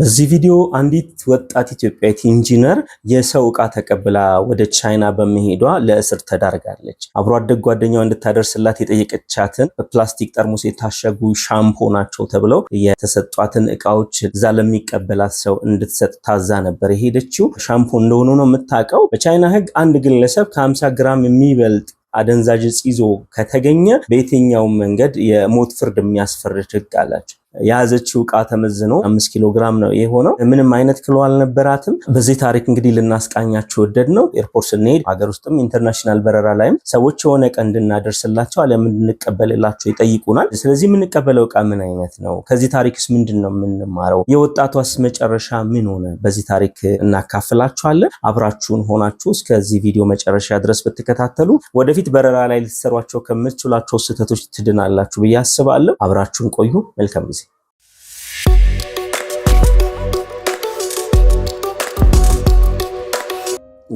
በዚህ ቪዲዮ አንዲት ወጣት ኢትዮጵያዊት ኢንጂነር የሰው ዕቃ ተቀብላ ወደ ቻይና በመሄዷ ለእስር ተዳርጋለች። አብሮ አደግ ጓደኛዋ እንድታደርስላት የጠየቀቻትን በፕላስቲክ ጠርሙስ የታሸጉ ሻምፖ ናቸው ተብለው የተሰጧትን ዕቃዎች እዛ ለሚቀበላት ሰው እንድትሰጥ ታዛ ነበር የሄደችው። ሻምፖ እንደሆነ ነው የምታውቀው። በቻይና ሕግ አንድ ግለሰብ ከ50 ግራም የሚበልጥ አደንዛዥ ዕፅ ይዞ ከተገኘ በየትኛውም መንገድ የሞት ፍርድ የሚያስፈርድ ሕግ አላቸው። የያዘችው ዕቃ ተመዝኖ 5 ኪሎ ግራም ነው የሆነው። ምንም አይነት ክሎ አልነበራትም። በዚህ ታሪክ እንግዲህ ልናስቃኛችሁ ወደድ ነው። ኤርፖርት ስንሄድ ሀገር ውስጥም ኢንተርናሽናል በረራ ላይም ሰዎች የሆነ ዕቃ እንድናደርስላቸው አለም እንድንቀበልላቸው ይጠይቁናል። ስለዚህ የምንቀበለው ዕቃ ምን አይነት ነው? ከዚህ ታሪክስ ምንድነው የምንማረው? የወጣቷስ መጨረሻ ምን ሆነ? በዚህ ታሪክ እናካፍላችኋለን። አብራችሁን ሆናችሁ እስከዚህ ቪዲዮ መጨረሻ ድረስ ብትከታተሉ ወደፊት በረራ ላይ ልትሰሯቸው ከምትችሏቸው ስህተቶች ትድናላችሁ ብዬ አስባለሁ። አብራችሁን ቆዩ። መልካም ጊዜ።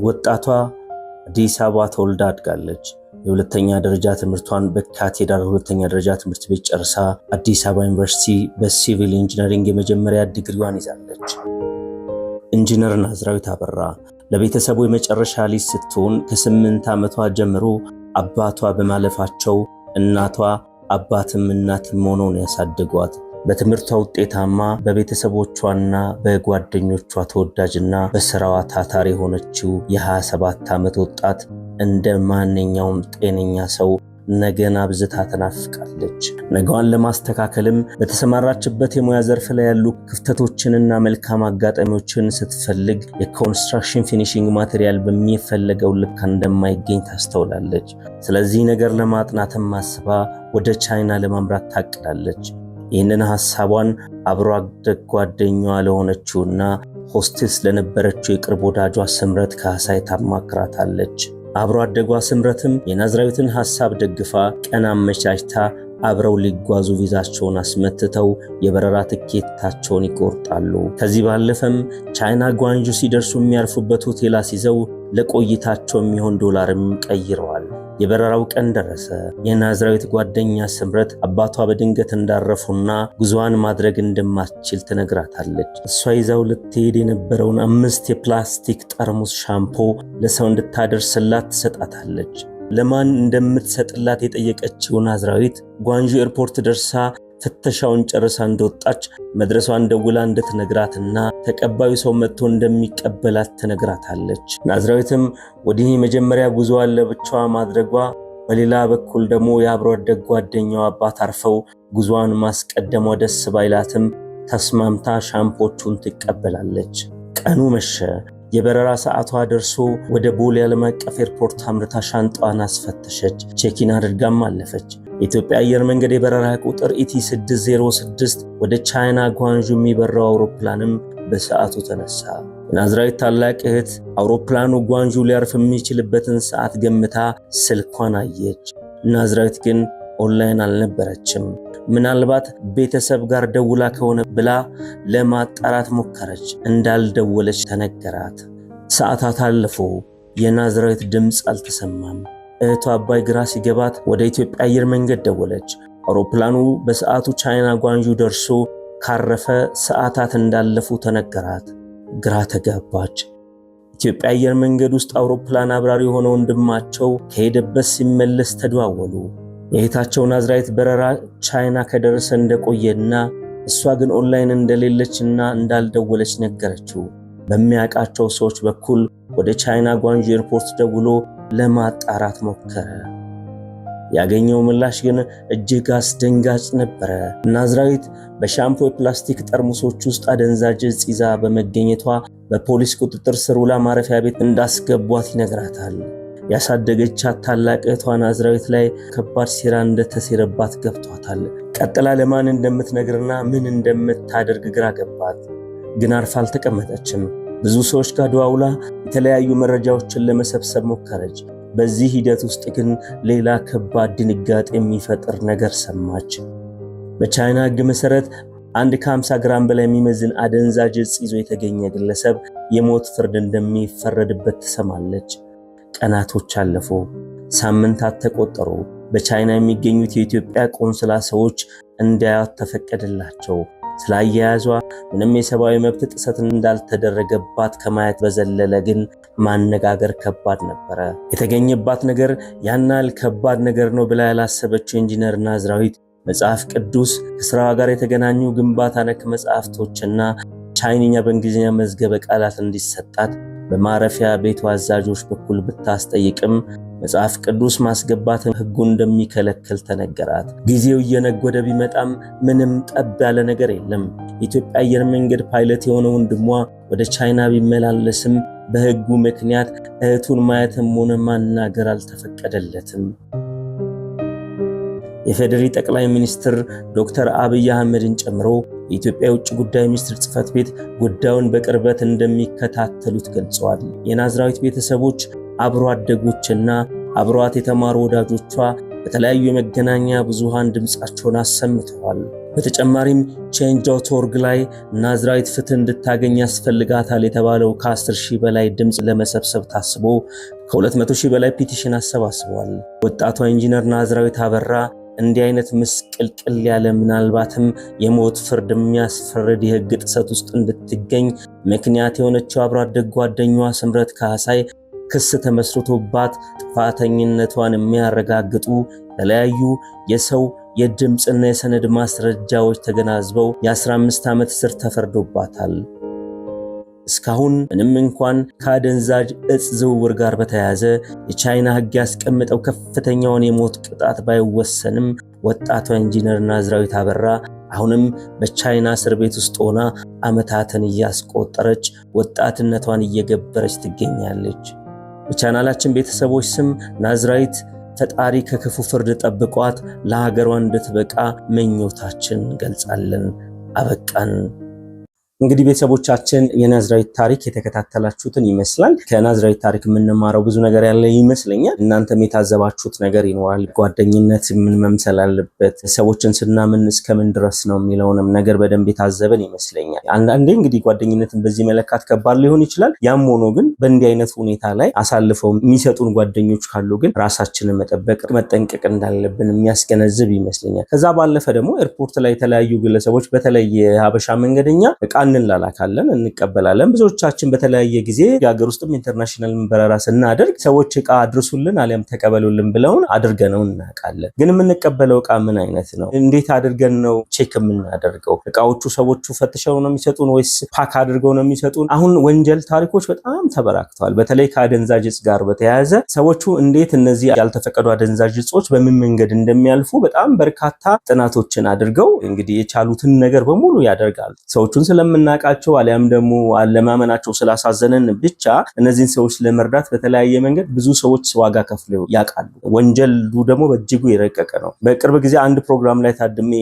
ወጣቷ አዲስ አበባ ተወልዳ አድጋለች። የሁለተኛ ደረጃ ትምህርቷን በካቴድራል ሁለተኛ ደረጃ ትምህርት ቤት ጨርሳ አዲስ አበባ ዩኒቨርሲቲ በሲቪል ኢንጂነሪንግ የመጀመሪያ ዲግሪዋን ይዛለች። ኢንጂነር ናዝራዊት አበራ ለቤተሰቡ የመጨረሻ ልጅ ስትሆን ከ8 ዓመቷ ጀምሮ አባቷ በማለፋቸው እናቷ አባትም እናትም ሆነው ነው ያሳደጓት። በትምህርቷ ውጤታማ በቤተሰቦቿና በጓደኞቿ ተወዳጅና በስራዋ ታታሪ የሆነችው የ27 ዓመት ወጣት እንደ ማንኛውም ጤነኛ ሰው ነገን አብዝታ ትናፍቃለች። ነገዋን ለማስተካከልም በተሰማራችበት የሙያ ዘርፍ ላይ ያሉ ክፍተቶችንና መልካም አጋጣሚዎችን ስትፈልግ የኮንስትራክሽን ፊኒሺንግ ማቴሪያል በሚፈለገው ልክ እንደማይገኝ ታስተውላለች። ስለዚህ ነገር ለማጥናትም አስባ ወደ ቻይና ለማምራት ታቅዳለች። ይህንን ሐሳቧን አብሮ አደግ ጓደኛዋ ለሆነችውና ሆስቴስ ለነበረችው የቅርብ ወዳጇ ስምረት ካሳይ ታማክራታለች። አብሮ አደጓ ስምረትም የናዝራዊትን ሐሳብ ደግፋ ቀን አመቻችታ አብረው ሊጓዙ ቪዛቸውን አስመትተው የበረራ ትኬታቸውን ይቆርጣሉ። ከዚህ ባለፈም ቻይና ጓንጁ ሲደርሱ የሚያርፉበት ሆቴል አስይዘው ለቆይታቸው የሚሆን ዶላርም ቀይረዋል። የበረራው ቀን ደረሰ። የናዝራዊት ጓደኛ ስምረት አባቷ በድንገት እንዳረፉና ጉዞዋን ማድረግ እንደማትችል ትነግራታለች። እሷ ይዛው ልትሄድ የነበረውን 5 የፕላስቲክ ጠርሙስ ሻምፖ ለሰው እንድታደርስላት ትሰጣታለች። ለማን እንደምትሰጥላት የጠየቀችው ናዝራዊት ጓንጁ ኤርፖርት ደርሳ ፍተሻውን ጨርሳ እንደወጣች መድረሷን ደውላ እንድትነግራትና ተቀባዩ ሰው መጥቶ እንደሚቀበላት ትነግራታለች። ናዝራዊትም ወዲህ መጀመሪያ ጉዞዋን ለብቻዋ ማድረጓ፣ በሌላ በኩል ደግሞ የአብሮ አደግ ጓደኛዋ አባት አርፈው ጉዞዋን ማስቀደሟ ደስ ባይላትም ተስማምታ ሻምፖቹን ትቀበላለች። ቀኑ መሸ። የበረራ ሰዓቷ ደርሶ ወደ ቦሌ ዓለም አቀፍ ኤርፖርት አምርታ ሻንጣዋን አስፈተሸች። ቼኪን አድርጋም አለፈች። የኢትዮጵያ አየር መንገድ የበረራ ቁጥር ኢቲ606 ወደ ቻይና ጓንጁ የሚበራው አውሮፕላንም በሰዓቱ ተነሳ። የናዝራዊት ታላቅ እህት አውሮፕላኑ ጓንጁ ሊያርፍ የሚችልበትን ሰዓት ገምታ ስልኳን አየች። ናዝራዊት ግን ኦንላይን አልነበረችም። ምናልባት ቤተሰብ ጋር ደውላ ከሆነ ብላ ለማጣራት ሞከረች። እንዳልደወለች ተነገራት። ሰዓታት አለፉ። የናዝራዊት ድምፅ አልተሰማም። እህቷ አባይ ግራ ሲገባት ወደ ኢትዮጵያ አየር መንገድ ደወለች። አውሮፕላኑ በሰዓቱ ቻይና ጓንጁ ደርሶ ካረፈ ሰዓታት እንዳለፉ ተነገራት። ግራ ተጋባች። ኢትዮጵያ አየር መንገድ ውስጥ አውሮፕላን አብራሪ የሆነው ወንድማቸው ከሄደበት ሲመለስ ተደዋወሉ። የእህታቸው ናዝራዊት በረራ ቻይና ከደረሰ እንደቆየና እሷ ግን ኦንላይን እንደሌለችና እንዳልደወለች ነገረችው። በሚያውቃቸው ሰዎች በኩል ወደ ቻይና ጓንጁ ኤርፖርት ደውሎ ለማጣራት ሞከረ። ያገኘው ምላሽ ግን እጅግ አስደንጋጭ ነበረ። ናዝራዊት በሻምፖ የፕላስቲክ ጠርሙሶች ውስጥ አደንዛዥ ዕፅ ይዛ በመገኘቷ በፖሊስ ቁጥጥር ስር ውላ ማረፊያ ቤት እንዳስገቧት ይነግራታል። ያሳደገቻት ታላቅ እህቷ ናዝራዊት ላይ ከባድ ሴራ እንደተሴረባት ገብቷታል። ቀጥላ ለማን እንደምትነግርና ምን እንደምታደርግ ግራ ገባት። ግን አርፋ አልተቀመጠችም። ብዙ ሰዎች ጋር ደዋውላ የተለያዩ መረጃዎችን ለመሰብሰብ ሞከረች። በዚህ ሂደት ውስጥ ግን ሌላ ከባድ ድንጋጤ የሚፈጥር ነገር ሰማች። በቻይና ሕግ መሰረት አንድ ከ50 ግራም በላይ የሚመዝን አደንዛዥ ዕፅ ይዞ የተገኘ ግለሰብ የሞት ፍርድ እንደሚፈረድበት ትሰማለች። ቀናቶች አለፉ። ሳምንታት ተቆጠሩ። በቻይና የሚገኙት የኢትዮጵያ ቆንስላ ሰዎች እንዲያዩት ተፈቀደላቸው። ስላያያዟ ምንም የሰብአዊ መብት ጥሰት እንዳልተደረገባት ከማየት በዘለለ ግን ማነጋገር ከባድ ነበረ። የተገኘባት ነገር ያናል ከባድ ነገር ነው ብላ ያላሰበችው ኢንጂነር ናዝራዊት መጽሐፍ ቅዱስ ከስራዋ ጋር የተገናኙ ግንባታ ነክ መጽሐፍቶችና ቻይንኛ በእንግሊዝኛ መዝገበ ቃላት እንዲሰጣት በማረፊያ ቤቱ አዛዦች በኩል ብታስጠይቅም መጽሐፍ ቅዱስ ማስገባት ሕጉ እንደሚከለክል ተነገራት። ጊዜው እየነጎደ ቢመጣም ምንም ጠብ ያለ ነገር የለም። የኢትዮጵያ አየር መንገድ ፓይለት የሆነ ወንድሟ ወደ ቻይና ቢመላለስም በሕጉ ምክንያት እህቱን ማየትም ሆነ ማናገር አልተፈቀደለትም። የፌዴራል ጠቅላይ ሚኒስትር ዶክተር አብይ አህመድን ጨምሮ የኢትዮጵያ የውጭ ጉዳይ ሚኒስትር ጽሕፈት ቤት ጉዳዩን በቅርበት እንደሚከታተሉት ገልጸዋል። የናዝራዊት ቤተሰቦች፣ አብሮ አደጎችና አብሯት የተማሩ ወዳጆቿ በተለያዩ የመገናኛ ብዙሃን ድምጻቸውን አሰምተዋል። በተጨማሪም change.org ላይ ናዝራዊት ፍትህ እንድታገኝ ያስፈልጋታል የተባለው ከ10,000 በላይ ድምጽ ለመሰብሰብ ታስቦ ከ200,000 በላይ ፒቲሽን አሰባስበዋል። ወጣቷ ኢንጂነር ናዝራዊት አበራ እንዲህ አይነት ምስቅልቅል ያለ ምናልባትም የሞት ፍርድ የሚያስፈርድ የሕግ ጥሰት ውስጥ እንድትገኝ ምክንያት የሆነችው አብሮ አደግ ጓደኛዋ ስምረት ካሳይ ክስ ተመስርቶባት ጥፋተኝነቷን የሚያረጋግጡ የተለያዩ የሰው የድምጽና የሰነድ ማስረጃዎች ተገናዝበው የ15 ዓመት እስር ተፈርዶባታል። እስካሁን ምንም እንኳን ከአደንዛዥ እጽ ዝውውር ጋር በተያያዘ የቻይና ሕግ ያስቀመጠው ከፍተኛውን የሞት ቅጣት ባይወሰንም ወጣቷ ኢንጂነር ናዝራዊት አበራ አሁንም በቻይና እስር ቤት ውስጥ ሆና ዓመታትን እያስቆጠረች ወጣትነቷን እየገበረች ትገኛለች። በቻናላችን ቤተሰቦች ስም ናዝራዊት ፈጣሪ ከክፉ ፍርድ ጠብቋት ለሀገሯ እንድትበቃ ምኞታችን ገልጻለን። አበቃን። እንግዲህ ቤተሰቦቻችን የናዝራዊት ታሪክ የተከታተላችሁትን ይመስላል። ከናዝራዊት ታሪክ የምንማረው ብዙ ነገር ያለ ይመስለኛል። እናንተም የታዘባችሁት ነገር ይኖራል። ጓደኝነት ምን መምሰል አለበት፣ ሰዎችን ስናምን እስከምን ድረስ ነው የሚለውንም ነገር በደንብ የታዘበን ይመስለኛል። አንዳንዴ እንግዲህ ጓደኝነትን በዚህ መለካት ከባድ ሊሆን ይችላል። ያም ሆኖ ግን በእንዲህ አይነት ሁኔታ ላይ አሳልፈው የሚሰጡን ጓደኞች ካሉ ግን ራሳችንን መጠበቅ መጠንቀቅ እንዳለብን የሚያስገነዝብ ይመስለኛል። ከዛ ባለፈ ደግሞ ኤርፖርት ላይ የተለያዩ ግለሰቦች በተለይ የሀበሻ መንገደኛ እቃ እንላላካለን፣ እንቀበላለን። ብዙዎቻችን በተለያየ ጊዜ የሀገር ውስጥም ኢንተርናሽናል በረራ ስናደርግ ሰዎች እቃ አድርሱልን አሊያም ተቀበሉልን ብለውን አድርገነው እናውቃለን። ግን የምንቀበለው እቃ ምን አይነት ነው? እንዴት አድርገን ነው ቼክ የምናደርገው? እቃዎቹ ሰዎቹ ፈትሸው ነው የሚሰጡን ወይስ ፓክ አድርገው ነው የሚሰጡን? አሁን ወንጀል ታሪኮች በጣም ተበራክተዋል። በተለይ ከአደንዛዥ እጽ ጋር በተያያዘ ሰዎቹ እንዴት እነዚህ ያልተፈቀዱ አደንዛዥ እጾች በምን መንገድ እንደሚያልፉ በጣም በርካታ ጥናቶችን አድርገው እንግዲህ የቻሉትን ነገር በሙሉ ያደርጋሉ። ሰዎቹን ስለምናቃቸው አሊያም ደግሞ አለማመናቸው ስላሳዘነን ብቻ እነዚህን ሰዎች ለመርዳት በተለያየ መንገድ ብዙ ሰዎች ዋጋ ከፍለው ያውቃሉ። ወንጀሉ ደግሞ በእጅጉ የረቀቀ ነው። በቅርብ ጊዜ አንድ ፕሮግራም ላይ ታድሜ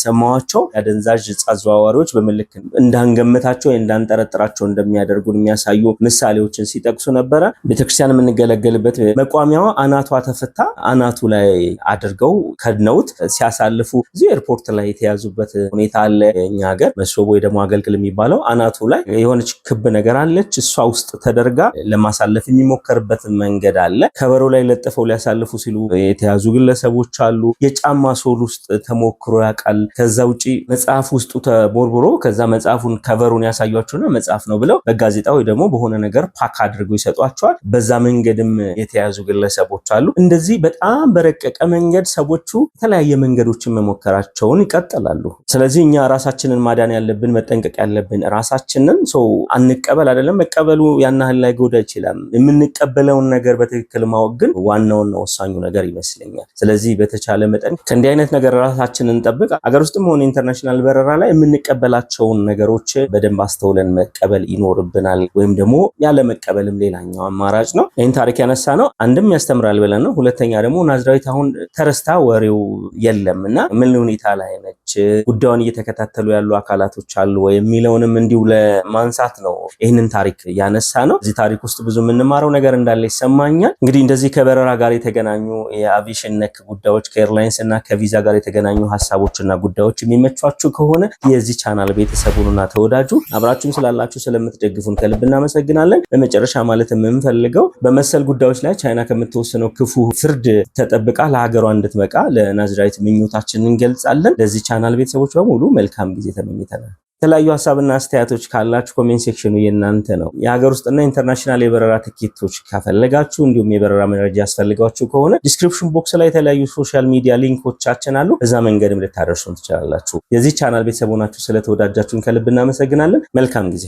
ሰማዋቸው የአደንዛዥ እጽ አዘዋዋሪዎች በመልክ እንዳንገምታቸው እንዳንጠረጥራቸው እንደሚያደርጉን የሚያሳዩ ምሳሌዎችን ሲጠቅሱ ነበረ። ቤተክርስቲያን የምንገለገልበት መቋሚያዋ አናቷ ተፈታ አናቱ ላይ አድርገው ከድነውት ሲያሳልፉ እዚህ ኤርፖርት ላይ የተያዙበት ሁኔታ አለ። እኛ ሀገር መስቦ ወይ ደግሞ አገልግል የሚባለው አናቱ ላይ የሆነች ክብ ነገር አለች። እሷ ውስጥ ተደርጋ ለማሳለፍ የሚሞከርበት መንገድ አለ። ከበሮ ላይ ለጥፈው ሊያሳልፉ ሲሉ የተያዙ ግለሰቦች አሉ። የጫማ ሶል ውስጥ ተሞክሮ ያውቃል። ከዛ ውጪ መጽሐፍ ውስጡ ተቦርብሮ ከዛ መጽሐፉን ከቨሩን ያሳዩአቸውና መጽሐፍ ነው ብለው በጋዜጣ ወይ ደግሞ በሆነ ነገር ፓክ አድርገው ይሰጧቸዋል። በዛ መንገድም የተያዙ ግለሰቦች አሉ። እንደዚህ በጣም በረቀቀ መንገድ ሰዎቹ የተለያየ መንገዶችን መሞከራቸውን ይቀጥላሉ። ስለዚህ እኛ ራሳችንን ማዳን ያለብን መጠንቀቅ ያለብን ራሳችንን ሰው አንቀበል አይደለም። መቀበሉ ያናህል ላይ ጎዳ ይችላል። የምንቀበለውን ነገር በትክክል ማወቅ ግን ዋናውና ወሳኙ ነገር ይመስለኛል። ስለዚህ በተቻለ መጠን ከእንዲህ አይነት ነገር ራሳችንን እንጠብቅ። አገር ውስጥም ሆነ ኢንተርናሽናል በረራ ላይ የምንቀበላቸውን ነገሮች በደንብ አስተውለን መቀበል ይኖርብናል። ወይም ደግሞ ያለ መቀበልም ሌላኛው አማራጭ ነው። ይህን ታሪክ ያነሳ ነው አንድም ያስተምራል ብለን ነው። ሁለተኛ ደግሞ ናዝራዊት አሁን ተረስታ ወሬው የለምና ምን ሁኔታ ላይ ነች፣ ጉዳዩን እየተከታተሉ ያሉ አካላቶች አሉ ወይ የሚል የሚለውንም እንዲሁ ለማንሳት ነው ይህንን ታሪክ ያነሳ ነው። እዚህ ታሪክ ውስጥ ብዙ የምንማረው ነገር እንዳለ ይሰማኛል። እንግዲህ እንደዚህ ከበረራ ጋር የተገናኙ የአቪዬሽን ነክ ጉዳዮች ከኤርላይንስ እና ከቪዛ ጋር የተገናኙ ሀሳቦችና ጉዳዮች የሚመቿችሁ ከሆነ የዚህ ቻናል ቤተሰቡንና ተወዳጁ አብራችሁም ስላላችሁ ስለምትደግፉን ከልብ እናመሰግናለን። በመጨረሻ ማለት የምንፈልገው በመሰል ጉዳዮች ላይ ቻይና ከምትወስነው ክፉ ፍርድ ተጠብቃ ለሀገሯ እንድትበቃ ለናዝራዊት ምኞታችንን እንገልጻለን። ለዚህ ቻናል ቤተሰቦች በሙሉ መልካም ጊዜ ተመኝተናል። የተለያዩ ሀሳብና አስተያየቶች ካላችሁ ኮሜንት ሴክሽኑ የእናንተ ነው። የሀገር ውስጥና ኢንተርናሽናል የበረራ ትኬቶች ካፈለጋችሁ እንዲሁም የበረራ መረጃ ያስፈልጋችሁ ከሆነ ዲስክሪፕሽን ቦክስ ላይ የተለያዩ ሶሻል ሚዲያ ሊንኮቻችን አሉ። በዛ መንገድም ልታደርሱን ትችላላችሁ። የዚህ ቻናል ቤተሰብ ሆናችሁ ስለተወዳጃችሁን ከልብ እናመሰግናለን። መልካም ጊዜ